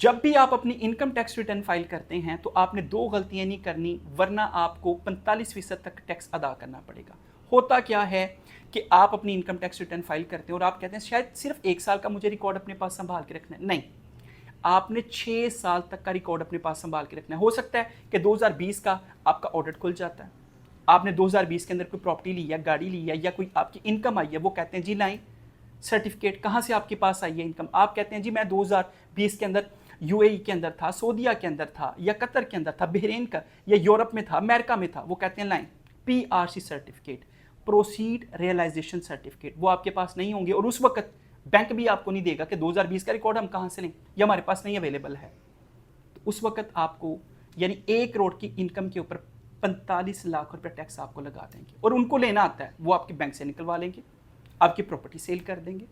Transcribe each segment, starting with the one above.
जब भी आप अपनी इनकम टैक्स रिटर्न फाइल करते हैं तो आपने दो गलतियां नहीं करनी, वरना आपको 45% तक टैक्स अदा करना पड़ेगा। होता क्या है कि आप अपनी इनकम टैक्स रिटर्न फाइल करते हैं और आप कहते हैं शायद सिर्फ 1 साल का मुझे रिकॉर्ड अपने पास संभाल के रखना है। नहीं, आपने 6 साल तक का रिकॉर्ड अपने पास संभाल के रखना है। हो सकता है कि 2020 का आपका ऑडिट खुल जाता है, आपने 2020 के अंदर कोई प्रॉपर्टी ली है, गाड़ी ली है, या कोई आपकी इनकम आई है, वो कहते हैं जी लाएं सर्टिफिकेट, कहाँ से आपके पास आई है इनकम। आप कहते हैं जी मैं 2020 के अंदर यूएई के अंदर था, सऊदीया के अंदर था, या कतर के अंदर था, बहरीन का, या यूरोप में था, अमेरिका में था। वो कहते हैं line PRC certificate, proceed realisation certificate, वो आपके पास नहीं होंगे और उस वक्त बैंक भी आपको नहीं देगा कि 2020 का रिकॉर्ड हम कहाँ से लें, या हमारे पास नहीं अवेलेबल है। तो उस वक्त आपको यानी 1 करोड़ की इनकम के ऊपर 45 लाख रुपए टैक्स आपको लगा देंगे, और उनको लेना आता है, वो आपके बैंक से निकलवा लेंगे, आपकी प्रॉपर्टी सेल कर देंगे।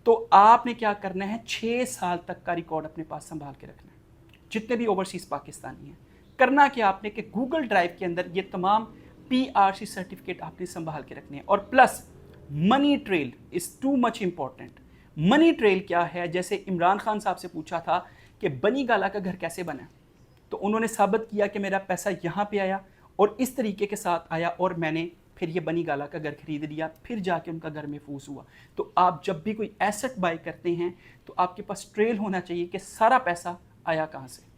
तो आपने क्या करना है, 6 साल तक का रिकॉर्ड अपने पास संभाल के रखना है। जितने भी ओवरसीज पाकिस्तानी हैं, करना क्या आपने कि गूगल ड्राइव के अंदर ये तमाम पीआरसी सर्टिफिकेट आपने संभाल के रखने हैं। और plus money trail is too much important. Money trail क्या है, जैसे इमरान खान साहब से पूछा था कि बनी गाला का घर कैसे बना, तो उन्होंने साबित किया कि मेरा पैसा यहाँ पे आया और इस तरीके के साथ आया, और मैंने फिर ये बनी गाला का घर खरीद लिया, फिर जाके उनका घर महफूज हुआ। तो आप जब भी कोई एसेट बाय करते हैं तो आपके पास ट्रेल होना चाहिए कि सारा पैसा आया कहाँ से।